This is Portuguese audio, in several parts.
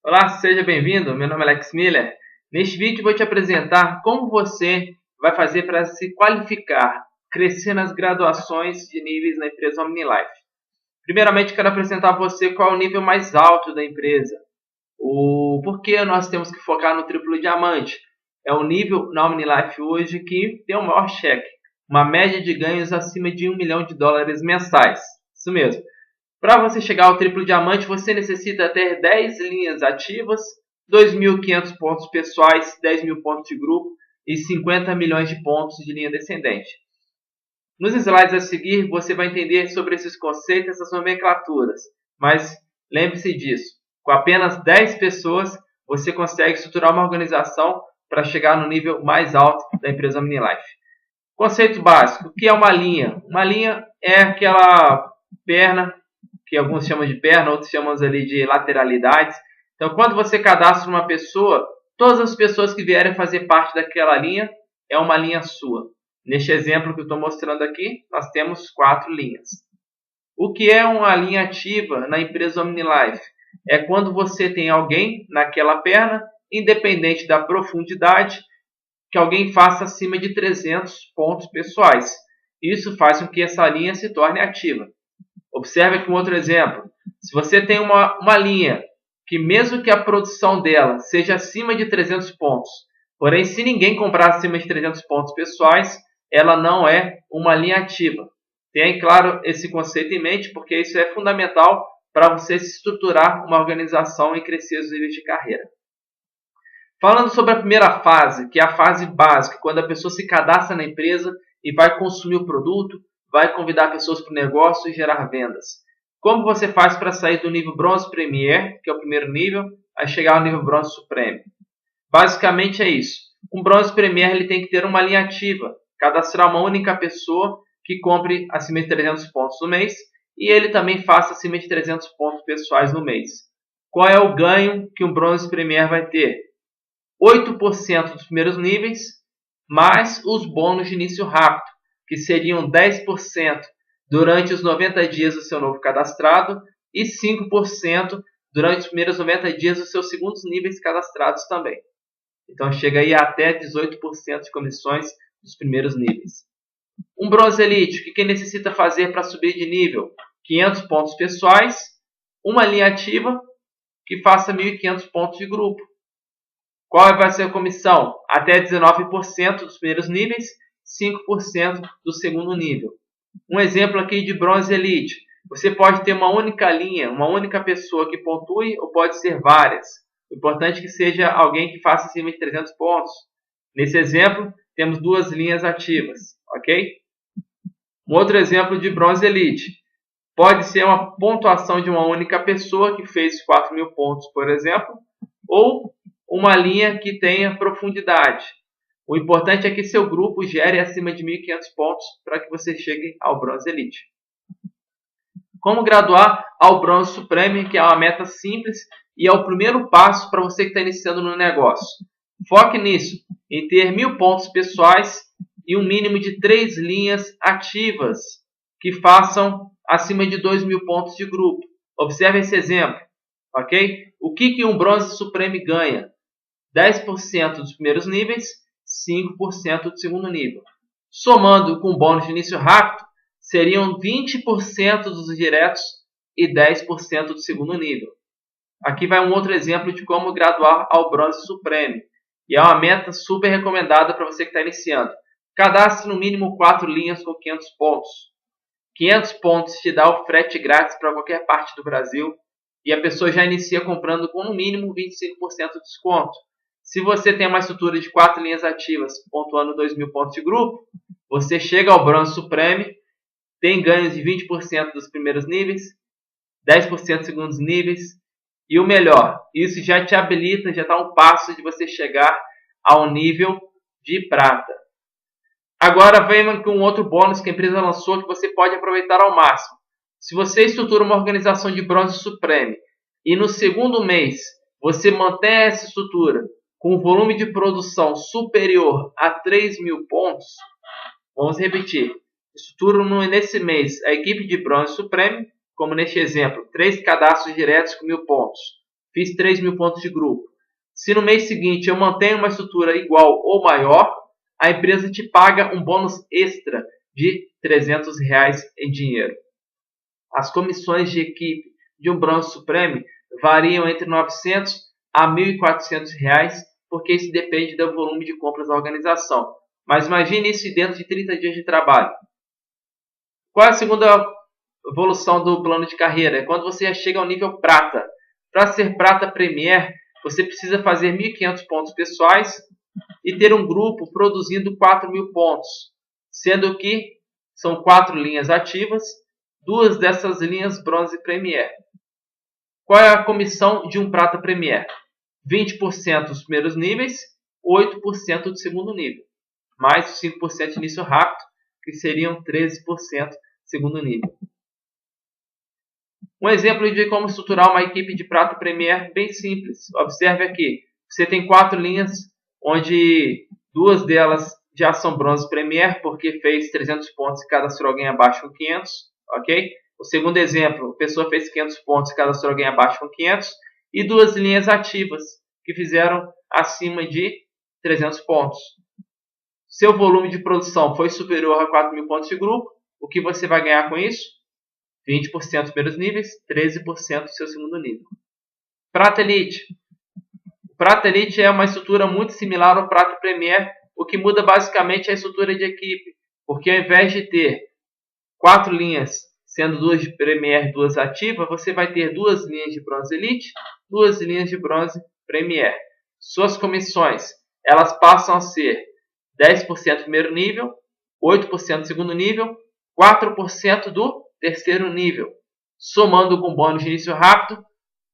Olá, seja bem-vindo. Meu nome é Alex Miller. Neste vídeo vou te apresentar como você vai fazer para se qualificar, crescer nas graduações de níveis na empresa OmniLife. Primeiramente, quero apresentar a você qual é o nível mais alto da empresa. O porquê nós temos que focar no triplo diamante. É o nível na OmniLife hoje que tem o maior cheque, uma média de ganhos acima de US$ 1 milhão mensais. Isso mesmo. Para você chegar ao triplo diamante, você necessita ter 10 linhas ativas, 2.500 pontos pessoais, 10 mil pontos de grupo e 50 milhões de pontos de linha descendente. Nos slides a seguir, você vai entender sobre esses conceitos, essas nomenclaturas. Mas lembre-se disso, com apenas 10 pessoas, você consegue estruturar uma organização para chegar no nível mais alto da empresa OmniLife. Conceito básico, o que é uma linha? Uma linha é aquela perna que alguns chamam de perna, outros chamam ali de lateralidades. Então, quando você cadastra uma pessoa, todas as pessoas que vierem fazer parte daquela linha é uma linha sua. Neste exemplo que eu estou mostrando aqui, nós temos 4 linhas. O que é uma linha ativa na empresa OmniLife? É quando você tem alguém naquela perna, independente da profundidade, que alguém faça acima de 300 pontos pessoais. Isso faz com que essa linha se torne ativa. Observe aqui um outro exemplo. Se você tem uma linha que mesmo que a produção dela seja acima de 300 pontos, porém se ninguém comprar acima de 300 pontos pessoais, ela não é uma linha ativa. Tenha claro esse conceito em mente, porque isso é fundamental para você se estruturar uma organização e crescer os níveis de carreira. Falando sobre a primeira fase, que é a fase básica, quando a pessoa se cadastra na empresa e vai consumir o produto, vai convidar pessoas para o negócio e gerar vendas. Como você faz para sair do nível Bronze Premier, que é o primeiro nível, a chegar ao nível Bronze Supreme? Basicamente é isso. Um Bronze Premier ele tem que ter uma linha ativa, cadastrar uma única pessoa que compre acima de 300 pontos no mês e ele também faça acima de 300 pontos pessoais no mês. Qual é o ganho que um Bronze Premier vai ter? 8% dos primeiros níveis, mais os bônus de início rápido, que seriam 10% durante os 90 dias do seu novo cadastrado e 5% durante os primeiros 90 dias dos seus segundos níveis cadastrados também. Então chega aí até 18% de comissões dos primeiros níveis. Um Bronze Elite, o que necessita fazer para subir de nível? 500 pontos pessoais, uma linha ativa que faça 1.500 pontos de grupo. Qual vai ser a comissão? Até 19% dos primeiros níveis, 5% do segundo nível. Um exemplo aqui de Bronze Elite. Você pode ter uma única linha, uma única pessoa que pontue, ou pode ser várias. O importante é que seja alguém que faça acima de 300 pontos. Nesse exemplo, temos 2 linhas ativas, ok? Um outro exemplo de Bronze Elite. Pode ser uma pontuação de uma única pessoa que fez 4.000 pontos, por exemplo, ou uma linha que tenha profundidade. O importante é que seu grupo gere acima de 1.500 pontos para que você chegue ao Bronze Elite. Como graduar ao Bronze Supreme, que é uma meta simples e é o primeiro passo para você que está iniciando no negócio. Foque nisso, em ter 1.000 pontos pessoais e um mínimo de 3 linhas ativas que façam acima de 2.000 pontos de grupo. Observe esse exemplo, ok? O que um Bronze Supreme ganha? 10% dos primeiros níveis, 5% do segundo nível. Somando com o bônus de início rápido, seriam 20% dos diretos e 10% do segundo nível. Aqui vai um outro exemplo de como graduar ao Bronze Supreme. E é uma meta super recomendada para você que está iniciando. Cadastre no mínimo 4 linhas com 500 pontos. 500 pontos te dá o frete grátis para qualquer parte do Brasil. E a pessoa já inicia comprando com no mínimo 25% de desconto. Se você tem uma estrutura de 4 linhas ativas, pontuando 2.000 pontos de grupo, você chega ao Bronze Supreme, tem ganhos de 20% dos primeiros níveis, 10% dos segundos níveis, e o melhor, isso já te habilita, já está um passo de você chegar ao nível de prata. Agora vem com um outro bônus que a empresa lançou que você pode aproveitar ao máximo. Se você estrutura uma organização de Bronze Supreme e no segundo mês você mantém essa estrutura com um volume de produção superior a 3.000 pontos, vamos repetir, estruturo nesse mês a equipe de Bronze Supreme, como neste exemplo, 3 cadastros diretos com 1.000 pontos. fiz 3.000 pontos de grupo. Se no mês seguinte eu mantenho uma estrutura igual ou maior, a empresa te paga um bônus extra de R$300 em dinheiro. As comissões de equipe de um Bronze Supreme variam entre R$900 a R$1.400, porque isso depende do volume de compras da organização. Mas imagine isso dentro de 30 dias de trabalho. Qual é a segunda evolução do plano de carreira? É quando você já chega ao nível prata. Para ser prata Premier, você precisa fazer 1.500 pontos pessoais e ter um grupo produzindo 4.000 pontos, sendo que são 4 linhas ativas, 2 dessas linhas Bronze Premier. Qual é a comissão de um prata Premier? 20% dos primeiros níveis, 8% do segundo nível, mais 5% de início rápido, que seriam 13% segundo nível. Um exemplo de como estruturar uma equipe de prata Premier bem simples. Observe aqui, você tem 4 linhas, onde 2 delas já são Bronze Premier, porque fez 300 pontos e cadastrou alguém abaixo com 500, ok? O segundo exemplo, a pessoa fez 500 pontos e cadastrou alguém abaixo com 500, e 2 linhas ativas, que fizeram acima de 300 pontos. Seu volume de produção foi superior a 4.000 pontos de grupo, o que você vai ganhar com isso? 20% dos primeiros níveis, 13% do seu segundo nível. Prata Elite. O Prata Elite é uma estrutura muito similar ao Prata Premier, o que muda basicamente a estrutura de equipe, porque ao invés de ter 4 linhas, sendo 2 de Premier e 2 ativas, você vai ter 2 linhas de Bronze Elite, 2 linhas de Bronze Premier. Suas comissões, elas passam a ser 10% do primeiro nível, 8% do segundo nível, 4% do terceiro nível, somando com bônus de início rápido,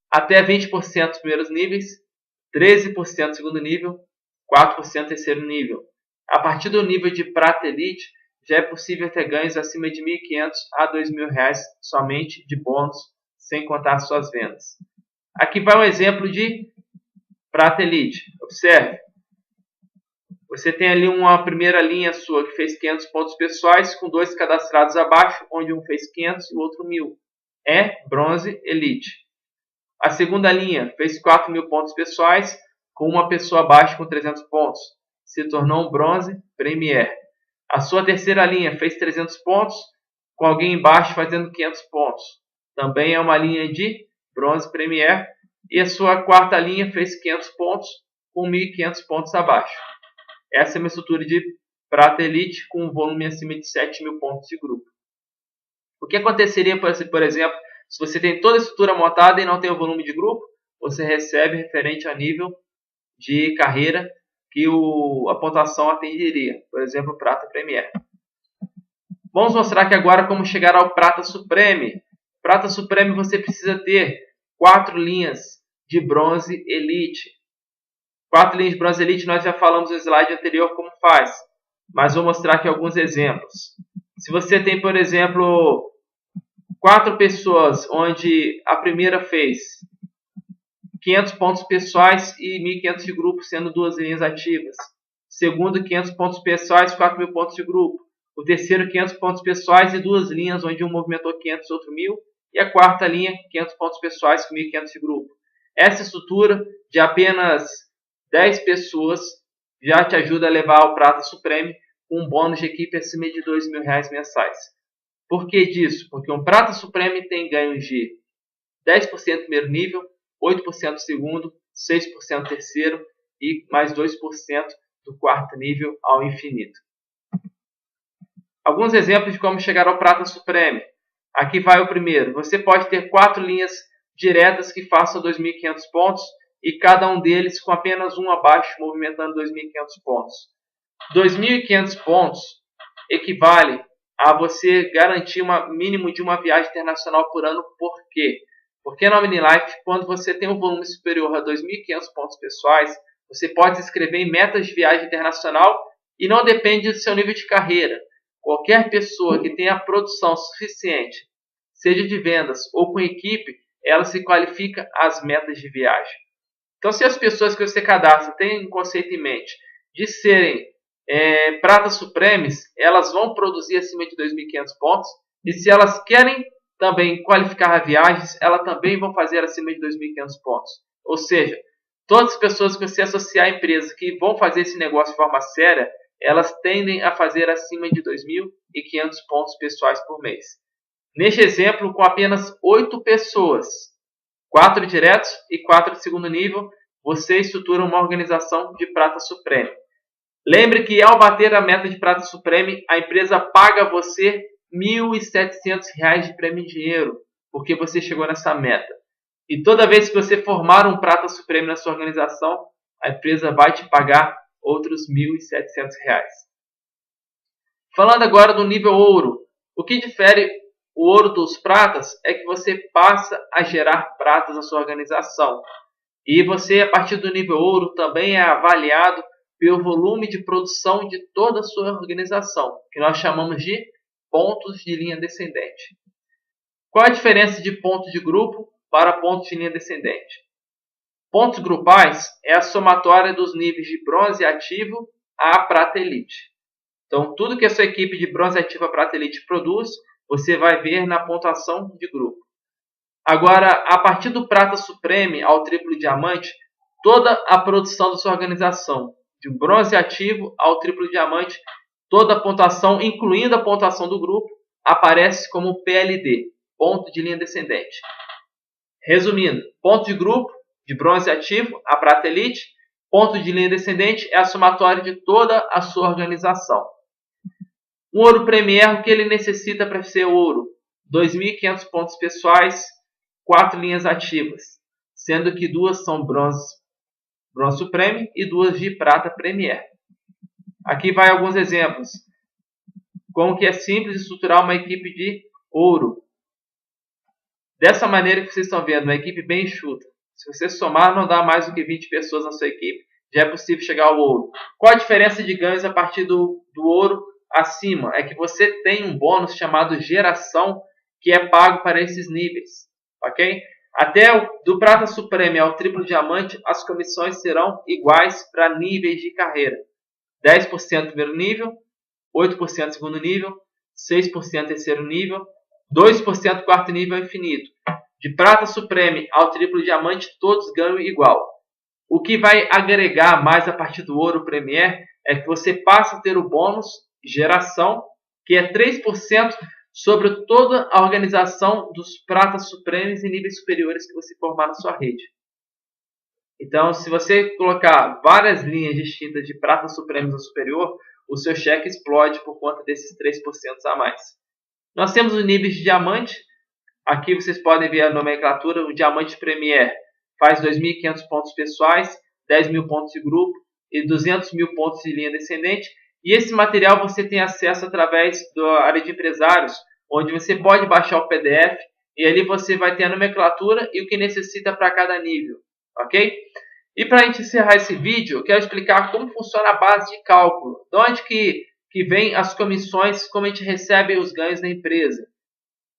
até 20% dos primeiros níveis, 13% do segundo nível, 4% do terceiro nível. A partir do nível de Prata Elite, já é possível ter ganhos acima de R$1.500 a R$2.000 somente de bônus, sem contar suas vendas. Aqui vai um exemplo de Prata Elite. Observe. Você tem ali uma primeira linha sua que fez 500 pontos pessoais, com 2 cadastrados abaixo, onde um fez 500 e o outro 1.000. É Bronze Elite. A segunda linha fez 4.000 pontos pessoais, com uma pessoa abaixo com 300 pontos. Se tornou um Bronze Premier. A sua terceira linha fez 300 pontos, com alguém embaixo fazendo 500 pontos. Também é uma linha de Bronze Premier. E a sua quarta linha fez 500 pontos, com 1.500 pontos abaixo. Essa é uma estrutura de Prata Elite com um volume acima de 7.000 pontos de grupo. O que aconteceria, por exemplo, se você tem toda a estrutura montada e não tem o volume de grupo? Você recebe referente a nível de carreira que a pontuação atenderia. Por exemplo, Prata Premier. Vamos mostrar aqui agora como chegar ao Prata Supreme. Prata Supreme você precisa ter 4 linhas de Bronze Elite. 4 linhas de Bronze Elite nós já falamos no slide anterior como faz. Mas vou mostrar aqui alguns exemplos. Se você tem, por exemplo, 4 pessoas, onde a primeira fez 500 pontos pessoais e 1.500 de grupo, sendo 2 linhas ativas. Segundo, 500 pontos pessoais, 4.000 pontos de grupo. O terceiro, 500 pontos pessoais e 2 linhas, onde um movimentou 500 e outro 1.000. E a quarta linha, 500 pontos pessoais com 1.500 de grupo. Essa estrutura de apenas 10 pessoas já te ajuda a levar ao Prata Supreme com um bônus de equipe acima de R$2.000 mensais. Por que disso? Porque um Prata Supreme tem ganhos de 10% do primeiro nível, 8% do segundo, 6% do terceiro e mais 2% do quarto nível ao infinito. Alguns exemplos de como chegar ao Prata Supreme. Aqui vai o primeiro. Você pode ter 4 linhas diretas que façam 2.500 pontos e cada um deles com apenas um abaixo, movimentando 2.500 pontos. 2.500 pontos equivale a você garantir um mínimo de uma viagem internacional por ano. Por quê? Porque na OmniLife, quando você tem um volume superior a 2.500 pontos pessoais, você pode se inscrever em metas de viagem internacional e não depende do seu nível de carreira. Qualquer pessoa que tenha produção suficiente, seja de vendas ou com equipe, ela se qualifica às metas de viagem. Então, se as pessoas que você cadastra têm um conceito em mente de serem Prata Supremes, elas vão produzir acima de 2.500 pontos. E se elas querem também qualificar a viagens, elas também vão fazer acima de 2.500 pontos. Ou seja, todas as pessoas que você associar a empresa que vão fazer esse negócio de forma séria, elas tendem a fazer acima de 2.500 pontos pessoais por mês. Neste exemplo, com apenas 8 pessoas, 4 diretos e 4 de segundo nível, você estrutura uma organização de Prata Supreme. Lembre que ao bater a meta de Prata Supreme, a empresa paga a você R$ 1.700 de prêmio em dinheiro, porque você chegou nessa meta. E toda vez que você formar um Prata Supreme na sua organização, a empresa vai te pagar outros R$ 1.700. Falando agora do nível ouro, o que difere o ouro dos pratas é que você passa a gerar pratas na sua organização. E você, a partir do nível ouro, também é avaliado pelo volume de produção de toda a sua organização, que nós chamamos de pontos de linha descendente. Qual a diferença de ponto de grupo para pontos de linha descendente? Pontos grupais é a somatória dos níveis de bronze ativo a prata elite. Então, tudo que a sua equipe de bronze ativo a prata elite produz, você vai ver na pontuação de grupo. Agora, a partir do prata supreme ao triplo diamante, toda a produção da sua organização, de bronze ativo ao triplo diamante, toda a pontuação, incluindo a pontuação do grupo, aparece como PLD, ponto de linha descendente. Resumindo, ponto de grupo, de bronze ativo a prata elite, ponto de linha descendente é a somatória de toda a sua organização. Um ouro Premier, o que ele necessita para ser ouro? 2.500 pontos pessoais, 4 linhas ativas, sendo que 2 são bronze Supreme e 2 de prata Premier. Aqui vai alguns exemplos. Como que é simples estruturar uma equipe de ouro. Dessa maneira que vocês estão vendo, uma equipe bem enxuta. Se você somar, não dá mais do que 20 pessoas na sua equipe, já é possível chegar ao ouro. Qual a diferença de ganhos a partir do ouro acima? É que você tem um bônus chamado geração, que é pago para esses níveis. Ok? Até do prata supreme ao triplo diamante, as comissões serão iguais para níveis de carreira. 10% primeiro nível, 8% segundo nível, 6% terceiro nível, 2% quarto nível infinito. De prata supreme ao triplo diamante, todos ganham igual. O que vai agregar mais a partir do ouro premier é que você passa a ter o bônus geração, que é 3% sobre toda a organização dos pratas supremos e níveis superiores que você formar na sua rede. Então, se você colocar várias linhas distintas de prata supremos no superior, o seu cheque explode por conta desses 3% a mais. Nós temos os níveis de diamante. Aqui vocês podem ver a nomenclatura. O diamante premier faz 2.500 pontos pessoais, 10.000 pontos de grupo e 200.000 pontos de linha descendente. E esse material você tem acesso através da área de empresários, onde você pode baixar o PDF e ali você vai ter a nomenclatura e o que necessita para cada nível. Ok? E para a gente encerrar esse vídeo, eu quero explicar como funciona a base de cálculo. De onde que vem as comissões, como a gente recebe os ganhos da empresa.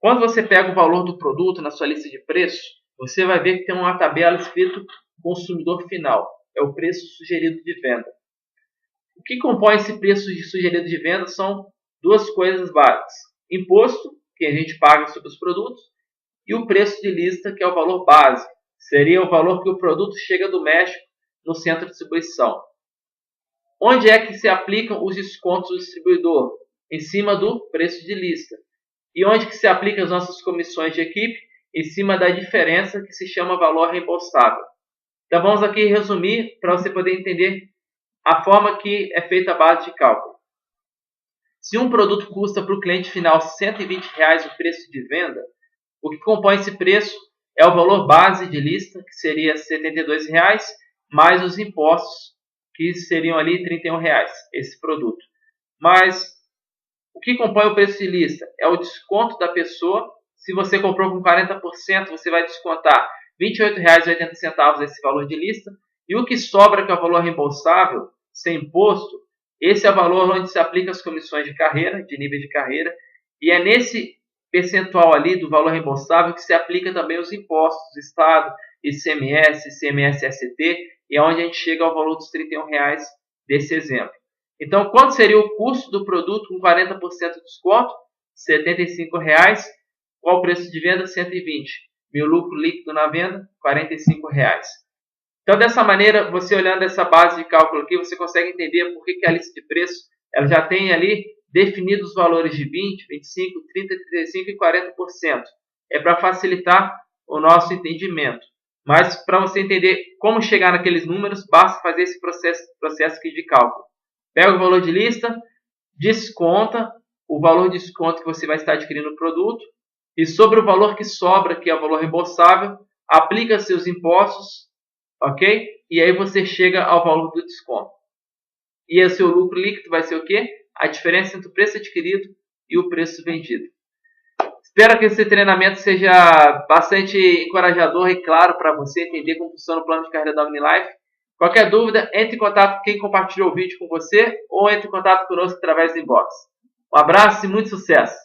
Quando você pega o valor do produto na sua lista de preços, você vai ver que tem uma tabela escrito consumidor final. É o preço sugerido de venda. O que compõe esse preço sugerido de venda são duas coisas básicas. Imposto, que a gente paga sobre os produtos, e o preço de lista, que é o valor base. Seria o valor que o produto chega do México no centro de distribuição. Onde é que se aplicam os descontos do distribuidor? Em cima do preço de lista. E onde que se aplicam as nossas comissões de equipe? Em cima da diferença que se chama valor reembolsável. Então vamos aqui resumir para você poder entender a forma que é feita a base de cálculo. Se um produto custa para o cliente final R$ 120 o preço de venda, o que compõe esse preço é o valor base de lista, que seria R$ 72, mais os impostos, que seriam ali R$ 31, esse produto. Mas o que compõe o preço de lista? É o desconto da pessoa. Se você comprou com 40%, você vai descontar R$ 28,80 desse valor de lista. E o que sobra, que é o valor reembolsável, sem imposto, esse é o valor onde se aplica as comissões de carreira, de níveis de carreira. E é nesse percentual ali do valor reembolsável que se aplica também os impostos do Estado, ICMS, ICMS-ST, e é onde a gente chega ao valor dos R$ 31 desse exemplo. Então, quanto seria o custo do produto com 40% de desconto? R$ 75. Qual o preço de venda? 120. Meu lucro líquido na venda? R$ 45. Então, dessa maneira, você olhando essa base de cálculo aqui, você consegue entender por que a lista de preços ela já tem ali definidos os valores de 20, 25, 30, 35 e 40%. É para facilitar o nosso entendimento. Mas para você entender como chegar naqueles números, basta fazer esse processo aqui de cálculo. Pega o valor de lista, desconta o valor de desconto que você vai estar adquirindo o produto e sobre o valor que sobra, que é o valor reembolsável, aplica seus impostos, ok? E aí você chega ao valor do desconto. E o seu lucro líquido vai ser o quê? A diferença entre o preço adquirido e o preço vendido. Espero que esse treinamento seja bastante encorajador e claro para você entender como funciona o plano de carreira da OmniLife. Qualquer dúvida, entre em contato com quem compartilhou o vídeo com você ou entre em contato conosco através do inbox. Um abraço e muito sucesso!